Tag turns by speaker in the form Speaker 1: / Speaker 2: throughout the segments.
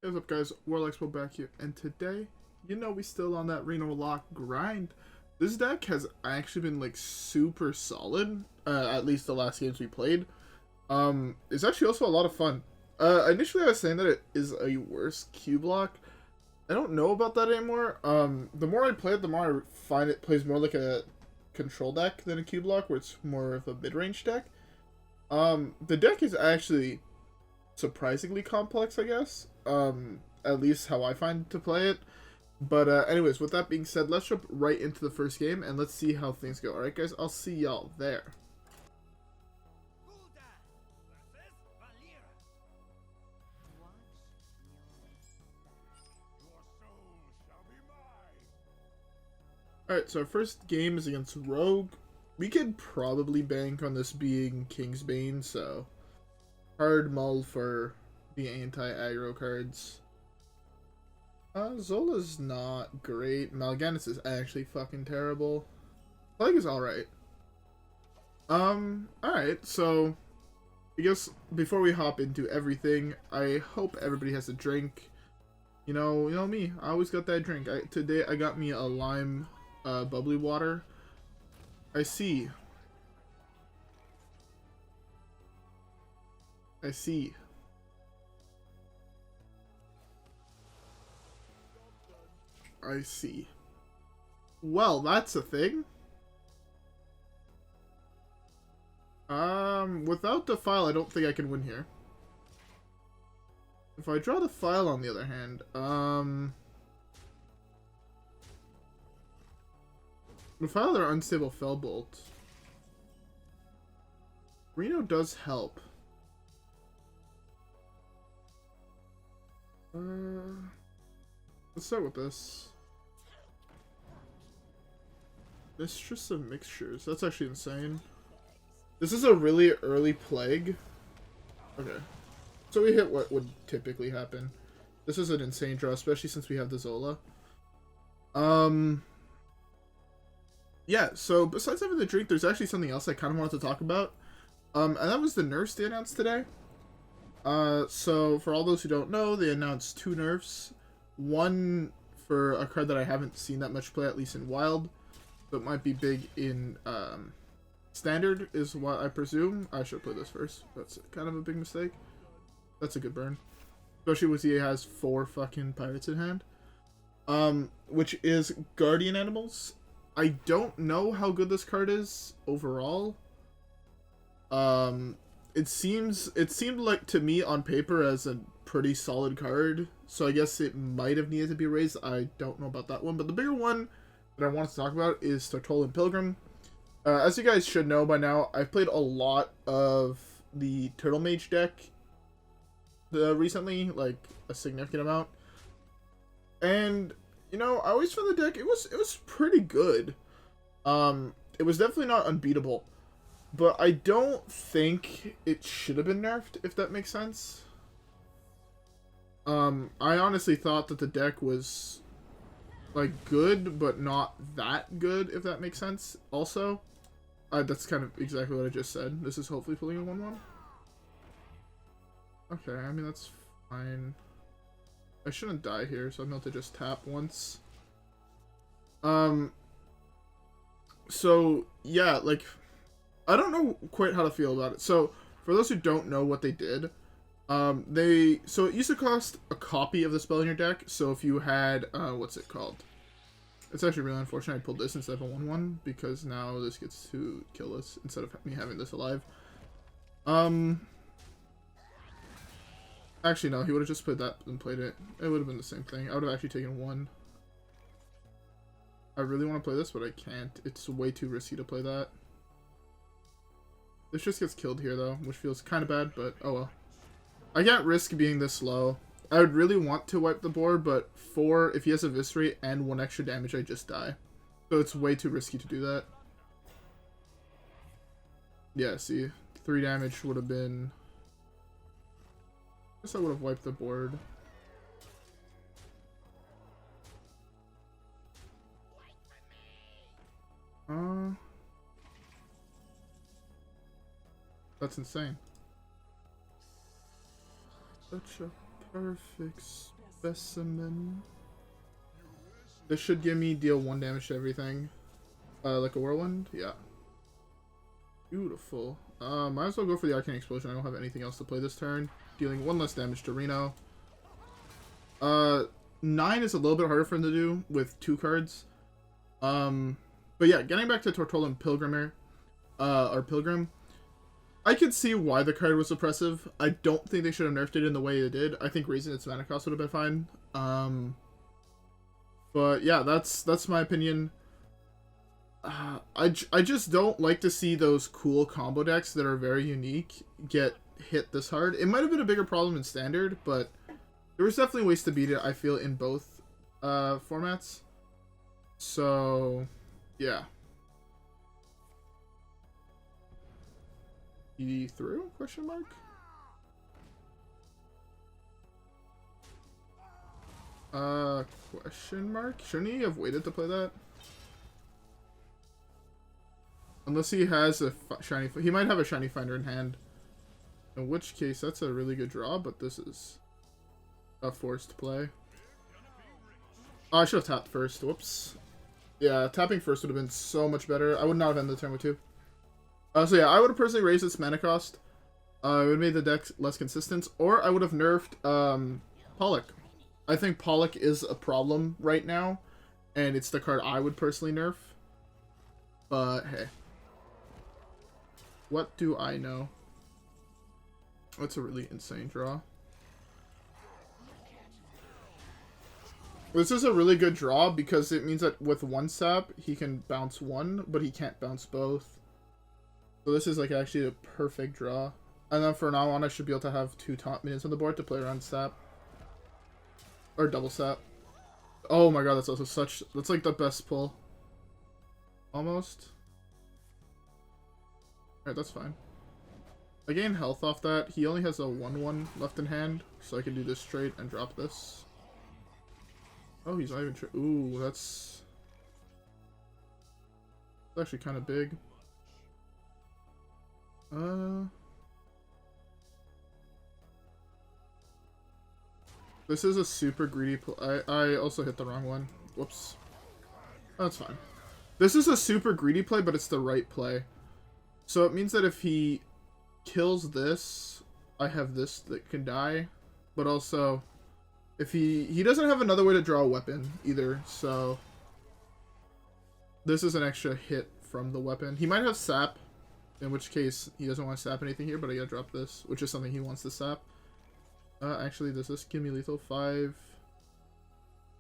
Speaker 1: Hey, what's up guys, Warlock's back here, and today, we still on that RenoLock grind. This deck has actually been like super solid, at least the last games we played. It's actually also a lot of fun. Initially I was saying that it is a worse CUBELOCK. I don't know about that anymore. The more I play it, the more I find it plays more like a control deck than a CUBELOCK, where it's more of a mid-range deck. The deck is actually surprisingly complex, I guess. At least how I find to play it. But anyways, with that being said, let's jump right into the first game and let's see how things go. Alright guys, I'll see y'all there. Alright, so our first game is against Rogue. We could probably bank on this being Kingsbane, so hard mull for the anti-aggro cards. Zola's not great. Mal'Ganis is actually fucking terrible. Plague is alright. Alright, so I guess before we hop into everything, I hope everybody has a drink. You know me, I always got that drink. Today I got me a lime bubbly water. I see. I see. Well, that's a thing. Without Defile, I don't think I can win here. If I draw Defile, on the other hand, Defile or unstable Felbolt. Reno does help. Let's start with this. Mistress of Mixtures. That's actually insane. This is a really early plague. Okay. So we hit what would typically happen. This is an insane draw, especially since we have the Zola. Yeah, so besides having the drink, there's actually something else I kind of wanted to talk about. And that was the nerfs they announced today. So for all those who don't know, they announced 2 nerfs. One for a card that I haven't seen that much play, at least in Wild, but might be big in Standard, is what I presume. I should play this first. That's kind of a big mistake. That's a good burn. Especially with he has 4 fucking pirates in hand. Which is Guardian Animals. I don't know how good this card is overall. It seemed like to me on paper as a pretty solid card, so I guess it might have needed to be raised. I don't know about that one, but the bigger one that I wanted to talk about is Tartolin Pilgrim. As you guys should know by now, I've played a lot of the Turtle Mage deck recently, like a significant amount, and I always found the deck it was pretty good. It was definitely not unbeatable. But I don't think it should have been nerfed, if that makes sense. I honestly thought that the deck was, like, good, but not that good, if that makes sense, also. That's kind of exactly what I just said. This is hopefully pulling a 1-1. Okay, I mean, that's fine. I shouldn't die here, so I'm going to just tap once. So, yeah, like, I don't know quite how to feel about it. So, for those who don't know what they did, so it used to cost a copy of the spell in your deck. So if you had, what's it called? It's actually really unfortunate I pulled this instead of a 1-1, because now this gets to kill us instead of me having this alive. Actually, no, he would have just played that and played it. It would have been the same thing. I would have actually taken 1. I really want to play this, but I can't. It's way too risky to play that. This just gets killed here, though, which feels kind of bad, but oh well. I can't risk being this low. I would really want to wipe the board, but if he has Eviscerate and 1 extra damage, I just die. So it's way too risky to do that. Yeah, see, 3 damage would have been... I guess I would have wiped the board. That's insane. Such a Perfect specimen. This should give me deal 1 damage to everything. Like a whirlwind? Yeah. Beautiful. Might as well go for the Arcane Explosion. I don't have anything else to play this turn. Dealing 1 less damage to Reno. 9 is a little bit harder for him to do with 2 cards. But yeah, getting back to Tortolan Pilgrim, I could see why the card was oppressive. I don't think they should have nerfed it in the way they did. I think raising its mana cost would have been fine. But yeah, that's my opinion. I just don't like to see those cool combo decks that are very unique get hit this hard. It might have been a bigger problem in Standard, but there was definitely ways to beat it, I feel, in both formats. So, yeah. E through? Question mark? Question mark? Shouldn't he have waited to play that? Unless he has a shiny... He might have a shiny finder in hand. In which case, that's a really good draw, but this is a forced play. Oh, I should have tapped first. Whoops. Yeah, tapping first would have been so much better. I would not have ended the turn with 2. So yeah, I would have personally raised its mana cost. It would have made the deck less consistent. Or I would have nerfed Pollock. I think Pollock is a problem right now. And it's the card I would personally nerf. But hey. What do I know? That's a really insane draw. This is a really good draw because it means that with 1 sap, he can bounce 1, but he can't bounce both. So this is like actually a perfect draw. And then from now on, I should be able to have 2 taunt minions on the board to play around sap. Or double sap. Oh my god, that's also such... That's like the best pull. Almost. Alright, that's fine. I gain health off that. He only has a 1/1 left in hand, so I can do this straight and drop this. Oh, he's not even... Ooh, that's actually kind of big. This is a super greedy play. I also hit the wrong one. Whoops. That's fine. This is a super greedy play, but it's the right play. So it means that if he kills this, I have this that can die. But also, if he doesn't have another way to draw a weapon either, so this is an extra hit from the weapon. He might have sap, in which case he doesn't want to sap anything here, but I gotta drop this, which is something he wants to sap. Actually, does this give me lethal? 5.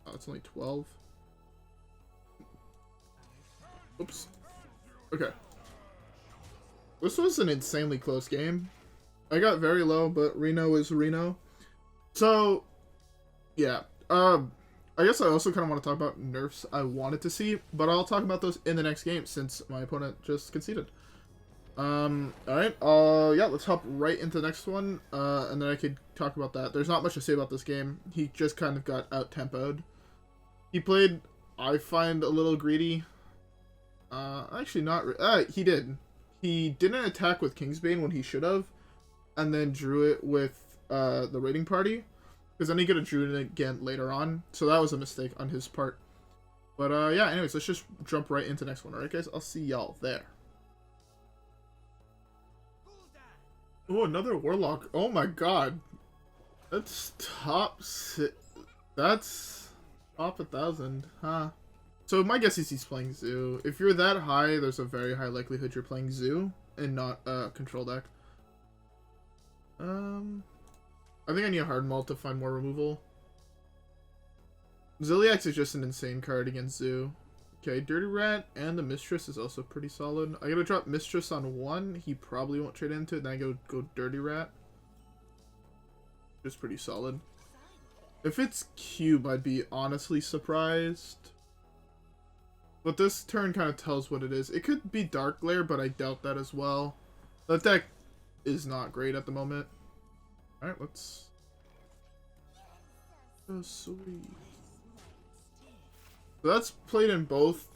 Speaker 1: Oh, it's only 12. Oops. Okay. This was an insanely close game. I got very low, but Reno is Reno. So, yeah. I guess I also kind of want to talk about nerfs I wanted to see, but I'll talk about those in the next game since my opponent just conceded. Alright, yeah, let's hop right into the next one, and then I could talk about that. There's not much to say about this game. He just kind of got out-tempoed. He played, I find, a little greedy. Actually not, he did. He didn't attack with Kingsbane when he should have, and then drew it with, the raiding party, because then he could have drew it again later on, so that was a mistake on his part. But, yeah, anyways, let's just jump right into the next one, alright guys? I'll see y'all there. Oh, another Warlock. Oh my god. That's top 1,000, huh? So my guess is he's playing Zoo. If you're that high, there's a very high likelihood you're playing Zoo and not a control deck. I think I need a hard mult to find more removal. Zilliax is just an insane card against Zoo. Okay, Dirty Rat and the Mistress is also pretty solid. I gotta drop Mistress on 1. He probably won't trade into it. Then I go Dirty Rat. Just pretty solid. If it's Cube, I'd be honestly surprised. But this turn kind of tells what it is. It could be Dark Glare, but I doubt that as well. That deck is not great at the moment. Alright, let's... Oh, sweet. So that's played in both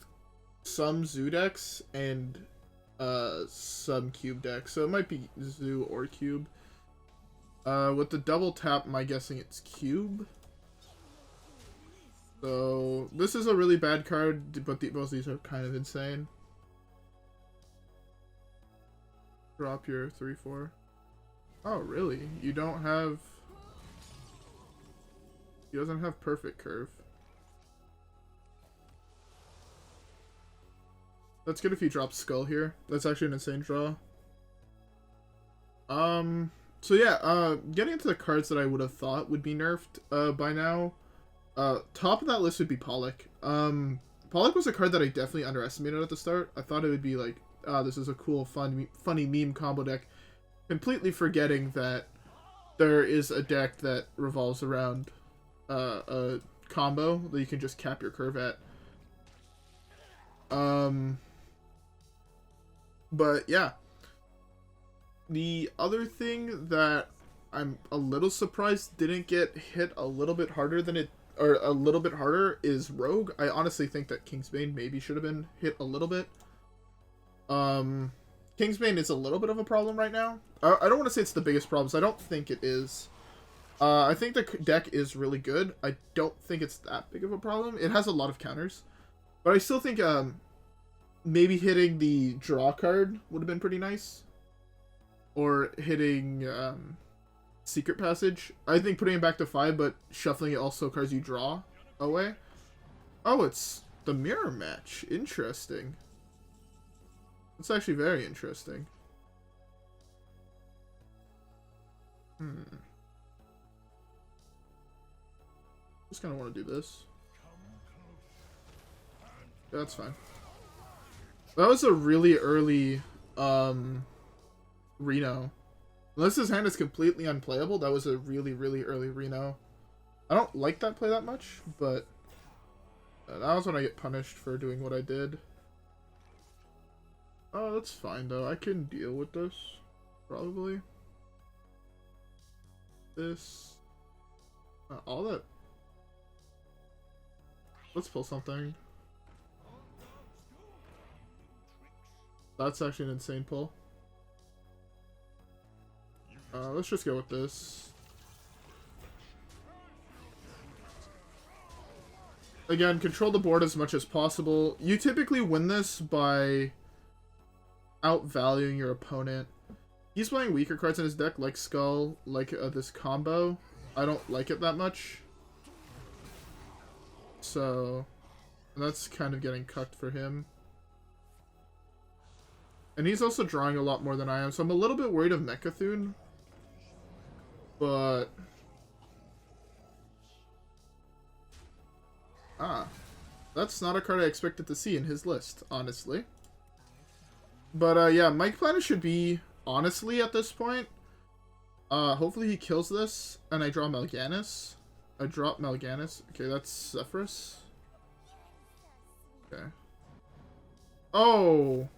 Speaker 1: some Zoo decks and some Cube decks. So it might be Zoo or Cube. With the double tap, my guessing it's cube. So this is a really bad card, but both of these are kind of insane. Drop your 3/4. Oh, really? You don't have... He doesn't have perfect curve. That's good if you drop Skull here. That's actually an insane draw. So yeah, getting into the cards that I would have thought would be nerfed by now. Top of that list would be Pollock. Pollock was a card that I definitely underestimated at the start. I thought it would be like, this is a cool, funny meme combo deck. Completely forgetting that there is a deck that revolves around a combo that you can just cap your curve at. But yeah. The other thing that I'm a little surprised didn't get hit a little bit harder than it, or a little bit harder, is Rogue. I honestly think that Kingsbane maybe should have been hit a little bit. Kingsbane is a little bit of a problem right now. I don't want to say it's the biggest problem, so I don't think it is. I think the deck is really good. I don't think it's that big of a problem. It has a lot of counters. But I still think maybe hitting the draw card would have been pretty nice. Or hitting Secret Passage. I think putting it back to 5, but shuffling it also cards you draw away. Oh, it's the mirror match. Interesting. It's actually very interesting. Just kind of want to do this. Yeah, that's fine. That was a really early Reno. Unless his hand is completely unplayable, that was a really, really early Reno. I don't like that play that much, but that was when I get punished for doing what I did. Oh, that's fine though. I can deal with this. Probably. This. All that. Let's pull something. That's actually an insane pull. Let's just go with this. Again, control the board as much as possible. You typically win this by outvaluing your opponent. He's playing weaker cards in his deck, like Skull, like this combo. I don't like it that much. So, that's kind of getting cucked for him. And he's also drawing a lot more than I am, so I'm a little bit worried of Mechathune. But... that's not a card I expected to see in his list, honestly. But, yeah, Mike Planet should be, honestly, at this point. Hopefully he kills this, and I draw Mal'Ganis. I drop Mal'Ganis. Okay, that's Zephrys. Okay. Oh!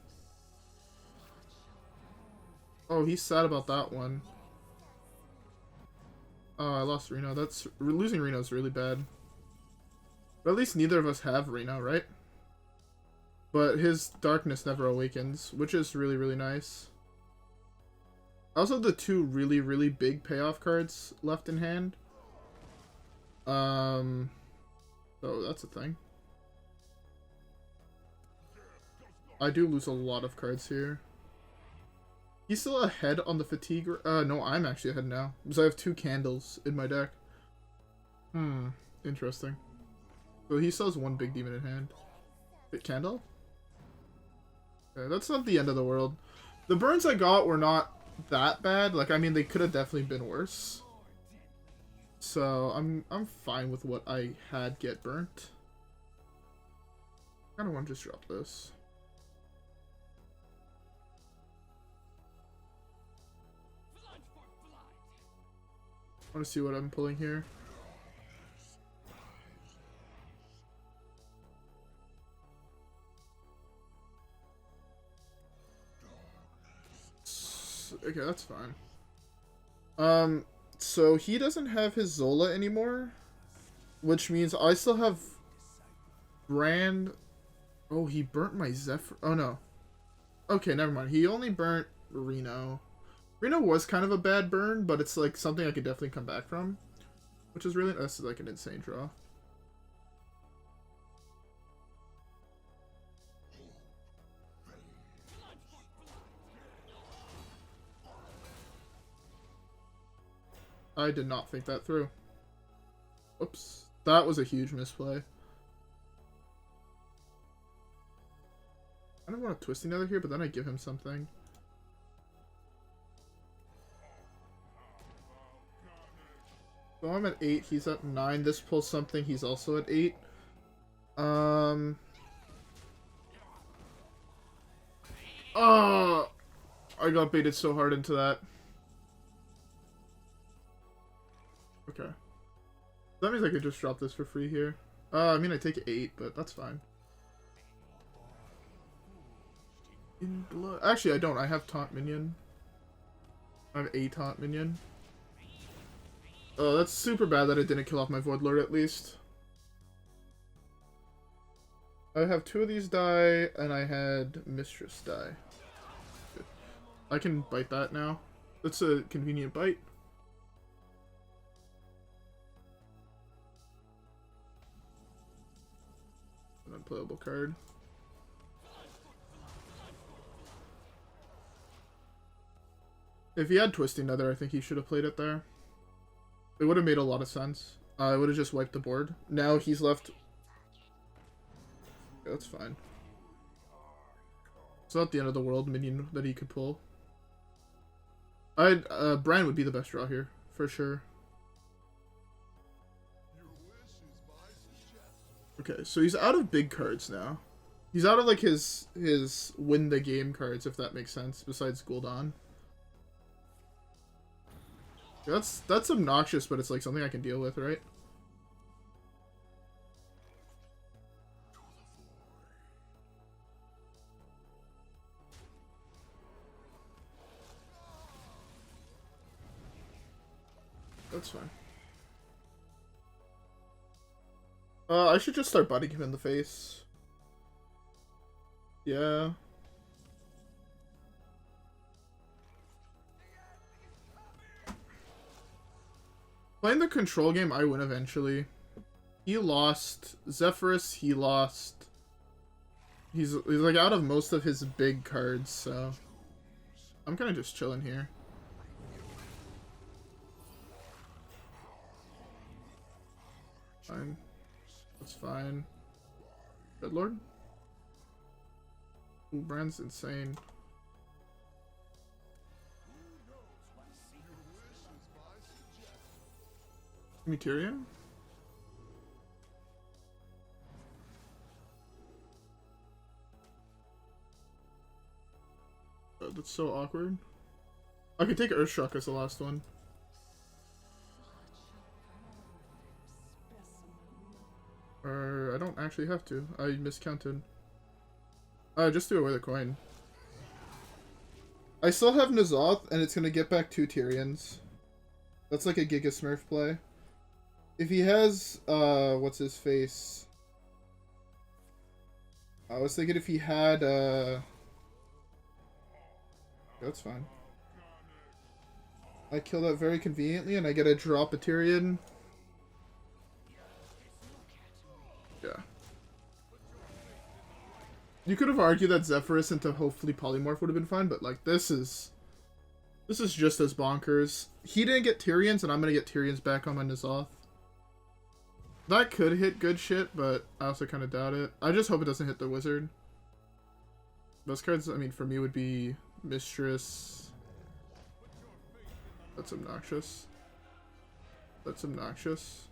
Speaker 1: Oh, he's sad about that one. Oh, I lost Reno. Losing Reno is really bad. But at least neither of us have Reno, right? But his darkness never awakens, which is really, really nice. I also have the two really, really big payoff cards left in hand. So that's a thing. I do lose a lot of cards here. He's still ahead on the fatigue. No, I'm actually ahead now. Because I have 2 candles in my deck. Interesting. So he still has 1 big demon in hand. Wait, candle? Okay, that's not the end of the world. The burns I got were not that bad. Like, I mean, they could have definitely been worse. So, I'm fine with what I had get burnt. I kind of want to just drop this. I want to see what I'm pulling here. Okay, that's fine. So he doesn't have his Zola anymore, which means I still have Brann. Oh, he burnt my Zephyr. Oh no. Okay, never mind. He only burnt Reno. Reno was kind of a bad burn, but it's like something I could definitely come back from. Which is really, this is like an insane draw. I did not think that through. Oops. That was a huge misplay. I don't want a Twisting Nether here, but then I give him something. So I'm at 8, he's at 9. This pulls something, he's also at 8. Oh, I got baited so hard into that. Okay. That means I could just drop this for free here. I mean, I take 8, but that's fine. In blood. Actually, I don't. I have Taunt Minion. I have a Taunt Minion. Oh, that's super bad that I didn't kill off my Voidlord at least. I have 2 of these die, and I had Mistress die. Good. I can bite that now. That's a convenient bite. An unplayable card. If he had Twisting Nether, I think he should have played it there. It would have made a lot of sense. I would have just wiped the board. Now he's left... Yeah, that's fine. It's not the end of the world minion that he could pull. Brann would be the best draw here, for sure. Okay, so he's out of big cards now. He's out of like his win the game cards, if that makes sense, besides Gul'dan. That's obnoxious, but it's like something I can deal with, right? That's fine. I should just start butting him in the face. Yeah. Playing the control game, I win eventually. He lost Zephrys, he lost... He's like out of most of his big cards, so... I'm kind of just chilling here. Fine. That's fine. Dreadlord? Ooh, Brann's insane. Tyrion? Oh, that's so awkward. I could take Earthshock as the last one. Or I don't actually have to. I miscounted. Just threw away the coin. I still have N'Zoth, and it's gonna get back 2 Tyrions. That's like a Giga Smurf play. If he has, what's his face? I was thinking if he had, that's fine. I kill that very conveniently, and I get a drop a Tyrion. Yeah. You could have argued that Zephrys into hopefully Polymorph would have been fine, but, like, this is just as bonkers. He didn't get Tyrions, and I'm gonna get Tyrions back on my N'Zoth. That could hit good shit, but I also kind of doubt it. I just hope it doesn't hit the wizard. Best cards, I mean, for me would be Mistress. That's obnoxious. That's obnoxious.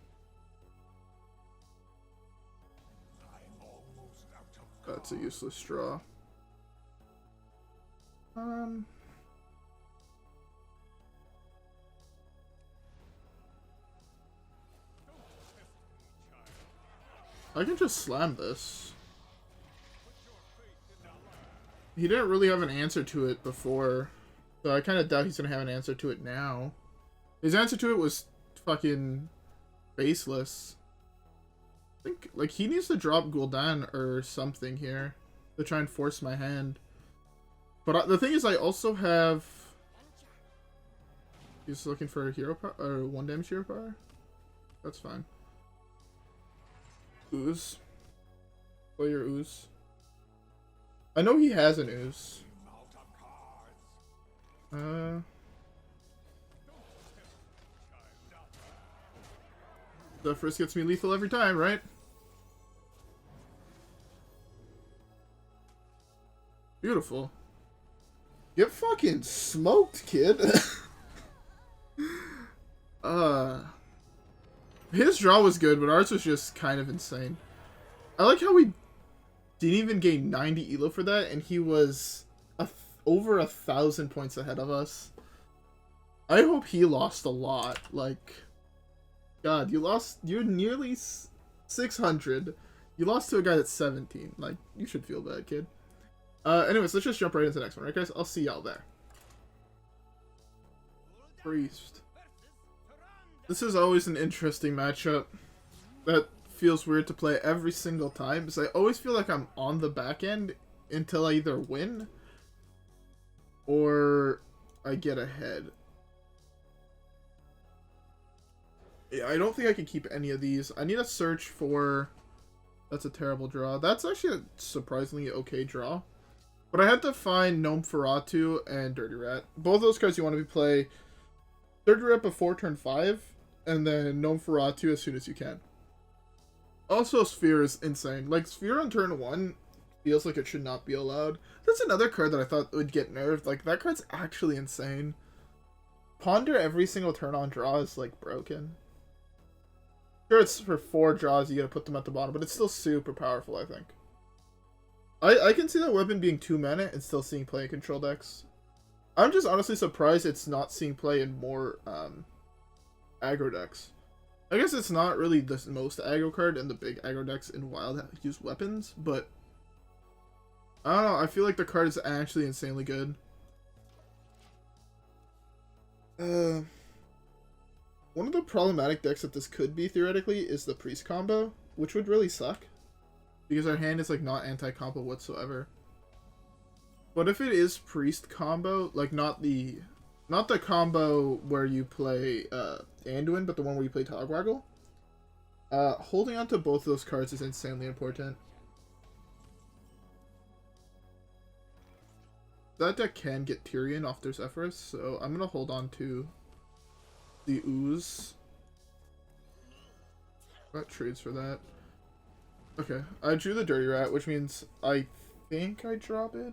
Speaker 1: That's a useless straw. I can just slam this. He didn't really have an answer to it before, so I kind of doubt he's gonna have an answer to it now. His answer to it was fucking baseless. I think, like, he needs to drop Gul'dan or something here to try and force my hand. But the thing is, I also have... He's looking for a hero power, or 1 damage hero power? That's fine. Ooze. Play your Ooze. I know he has an Ooze. Zephrys gets me lethal every time, right? Beautiful. Get fucking smoked, kid. His draw was good, but ours was just kind of insane. I like how we didn't even gain 90 elo for that, and he was over 1,000 points ahead of us. I hope he lost a lot. Like, God, you're nearly 600. You lost to a guy that's 17. Like, you should feel bad, kid. Anyways, let's just jump right into the next one, right, guys? I'll see y'all there. Priest. This is always an interesting matchup that feels weird to play every single time, because I always feel like I'm on the back end until I either win or I get ahead. Yeah, I don't think I can keep any of these. I need to search for... That's a terrible draw. That's actually a surprisingly okay draw. But I had to find Gnomeferatu and Dirty Rat. Both those cards you want to play Dirty Rat before turn 5, and then Gnomeferatu as soon as you can. Also, Sphere is insane. Like, Sphere on turn 1 feels like it should not be allowed. That's another card that I thought would get nerfed. Like, that card's actually insane. Ponder every single turn on draw is, like, broken. Sure, it's for 4 draws, you gotta put them at the bottom, but it's still super powerful, I think. I can see that weapon being 2 mana and still seeing play in control decks. I'm just honestly surprised it's not seeing play in more aggro decks. I guess it's not really the most aggro card in the big aggro decks in Wild that use weapons, but I don't know, I feel like the card is actually insanely good. One of the problematic decks that this could be, theoretically, is the Priest combo, which would really suck. Because our hand is, like, not anti-combo whatsoever. But if it is Priest combo, like, not the combo where you play Anduin, but the one where you play Togwaggle, holding on to both of those cards is insanely important. That deck can get Tyrion off their Zephrys, so I'm gonna hold on to the Ooze. Got trades for that. Okay, I drew the Dirty Rat, which means I think I drop it.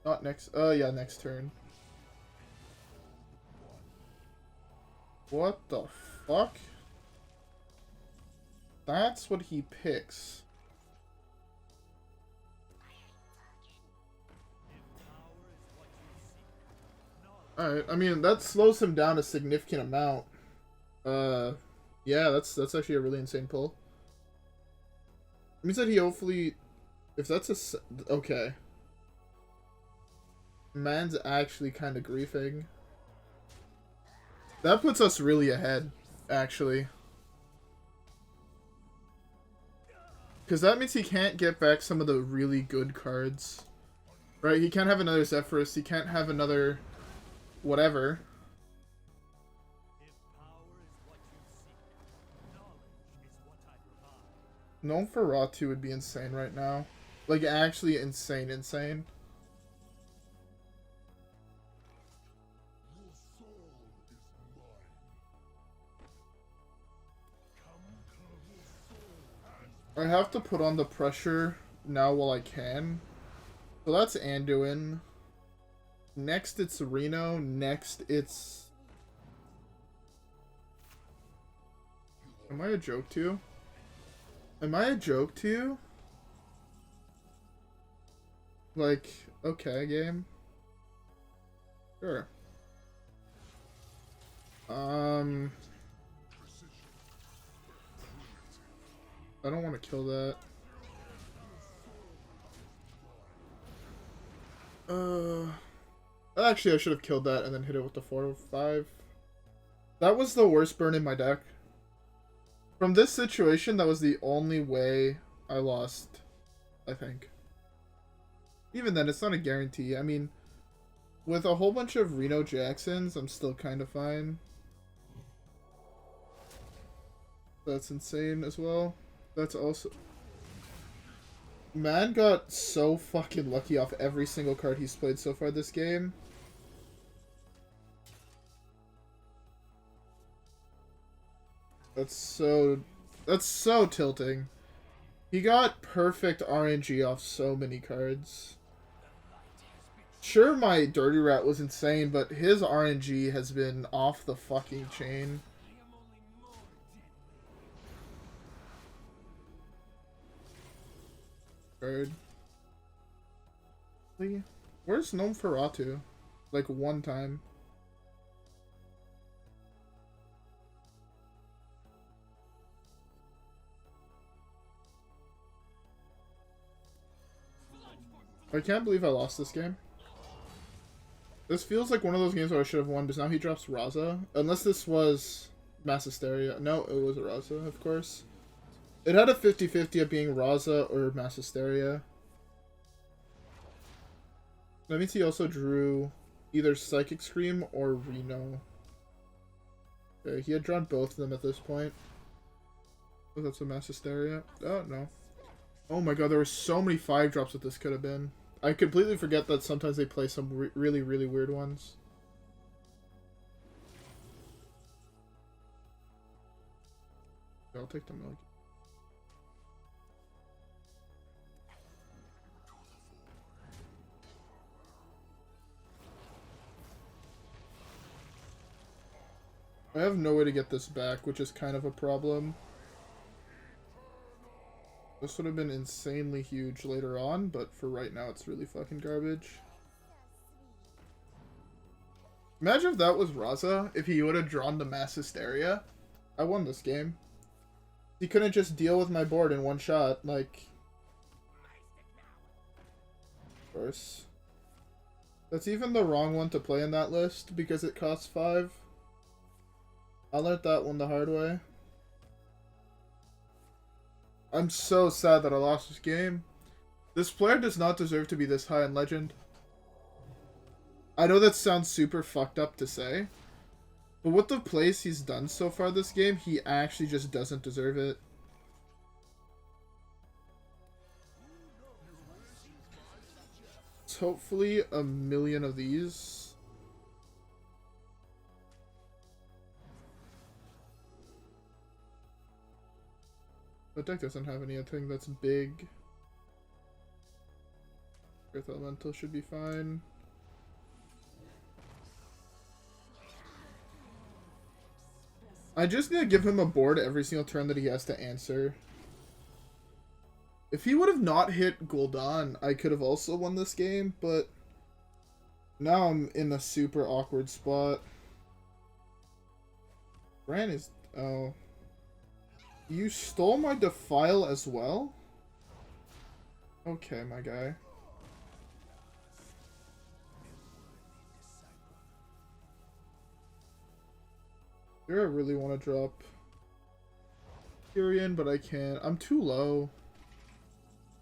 Speaker 1: Not next. Yeah, next turn. What the fuck? That's what he picks. Alright, I mean, that slows him down a significant amount. Yeah, that's actually a really insane pull. It means that he hopefully... If that's a... Okay. Man's actually kind of griefing. That puts us really ahead, actually. Because that means he can't get back some of the really good cards. Right? He can't have another Zephrys. He can't have another... whatever. Gnomeferatu would be insane right now. Like, actually insane. I have to put on the pressure now while I can. So that's Anduin. Next it's Reno. Next it's... Am I a joke to you? Am I a joke to you? Like, okay, game. Sure. I don't want to kill that. Actually, I should have killed that and then hit it with the 4 or 5. That was the worst burn in my deck. From this situation, that was the only way I lost, I think. Even then, it's not a guarantee. I mean, with a whole bunch of Reno Jacksons, I'm still kind of fine. That's insane as well. That's also... Man got so fucking lucky off every single card he's played so far this game. That's so tilting. He got perfect RNG off so many cards. Sure, my Dirty Rat was insane, but his RNG has been off the fucking chain. Card. Where's Gnomeferatu? Like one time. I can't believe I lost this game. This feels like one of those games where I should have won, because now he drops Raza. Unless this was Mass Hysteria. No, it was a Raza, of course. It had a 50-50 of being Raza or Mass Hysteria. That means he also drew either Psychic Scream or Reno. Okay, he had drawn both of them at this point. Oh, that's a Mass Hysteria. Oh, no. Oh my god, there were so many 5-drops that this could have been. I completely forget that sometimes they play some really, really weird ones. I'll take the milk. I have no way to get this back, which is kind of a problem. This would have been insanely huge later on, but for right now it's really fucking garbage. Imagine if that was Raza, if he would have drawn the Mass Hysteria. I won this game. He couldn't just deal with my board in one shot, like... Of course. That's even the wrong one to play in that list, because it costs 5. I learned that one the hard way. I'm so sad that I lost this game. This player does not deserve to be this high in Legend. I know that sounds super fucked up to say, but with the plays he's done so far this game, he actually just doesn't deserve it. So hopefully a million of these. The deck doesn't have anything that's big. Earth Elemental should be fine. I just need to give him a board every single turn that he has to answer. If he would have not hit Gul'dan, I could have also won this game, but now I'm in a super awkward spot. Brann is... oh... You stole my Defile as well? Okay, my guy. Here I really want to drop Tyrion, but I can't. I'm too low.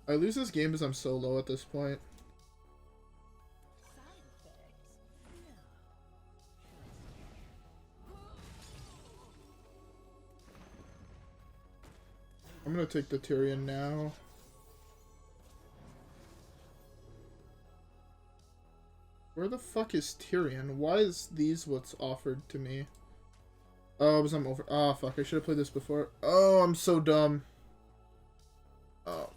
Speaker 1: I lose this game because I'm so low at this point. I'm gonna take the Tyrion now. Where the fuck is Tyrion? Why is these what's offered to me? Oh, because I'm over. Ah, fuck. I should have played this before. Oh, I'm so dumb. Oh.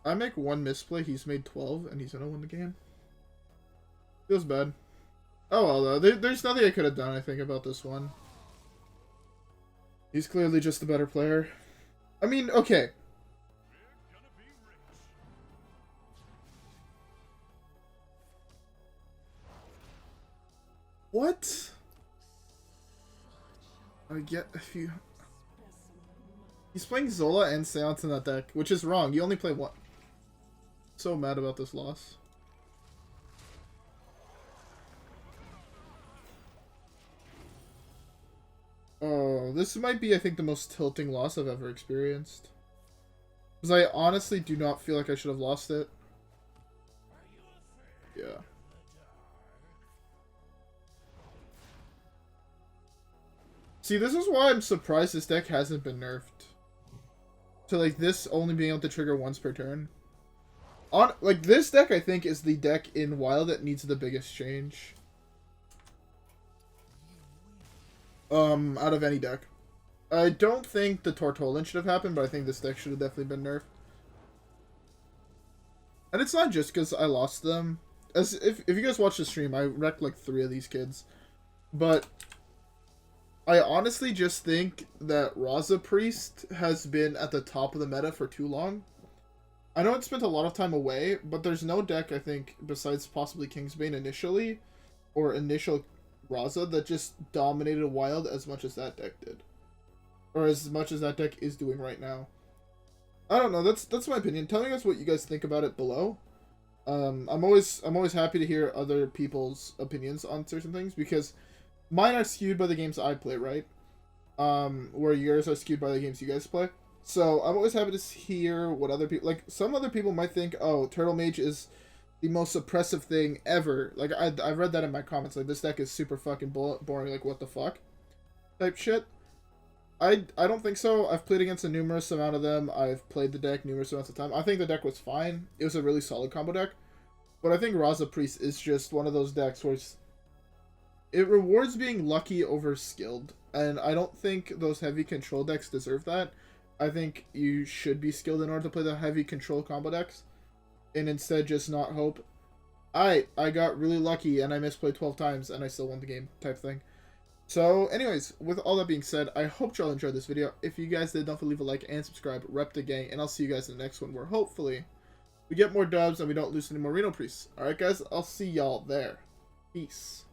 Speaker 1: I make one misplay, he's made 12, and he's gonna win the game. Feels bad. Oh well, though. There's nothing I could have done, I think, about this one. He's clearly just the better player. I mean, okay. What? I get a few... He's playing Zola and Seance in that deck, which is wrong. You only play one. So mad about this loss. Oh, this might be, I think, the most tilting loss I've ever experienced. Because I honestly do not feel like I should have lost it. Yeah. See, this is why I'm surprised this deck hasn't been nerfed. To, like, this only being able to trigger once per turn. Like, this deck, I think, is the deck in Wild that needs the biggest change. Out of any deck. I don't think the Tortolan should have happened, but I think this deck should have definitely been nerfed. And it's not just because I lost them. As if you guys watch the stream, I wrecked like 3 of these kids. But I honestly just think that Raza Priest has been at the top of the meta for too long. I know it spent a lot of time away, but there's no deck, I think, besides possibly Kingsbane initially, or initial Raza, that just dominated Wild as much as that deck did. Or as much as that deck is doing right now. I don't know, that's my opinion. Tell me guys what you guys think about it below. I'm always happy to hear other people's opinions on certain things, because mine are skewed by the games I play, right? Where yours are skewed by the games you guys play. So I'm always happy to hear what other people, like, some other people might think, oh, Turtle Mage is the most suppressive thing ever. Like, I read that in my comments, like, this deck is super fucking boring, like, what the fuck? Type shit. I don't think so. I've played against a numerous amount of them. I've played the deck numerous amounts of time. I think the deck was fine. It was a really solid combo deck. But I think Raza Priest is just one of those decks where it rewards being lucky over skilled. And I don't think those heavy control decks deserve that. I think you should be skilled in order to play the heavy control combo decks. And instead just not hope. I got really lucky and I misplayed 12 times and I still won the game type thing. So anyways, with all that being said, I hope y'all enjoyed this video. If you guys did, don't forget to leave a like and subscribe. Rep the gang, and I'll see you guys in the next one where hopefully we get more dubs and we don't lose any more Reno Priests. Alright guys, I'll see y'all there. Peace.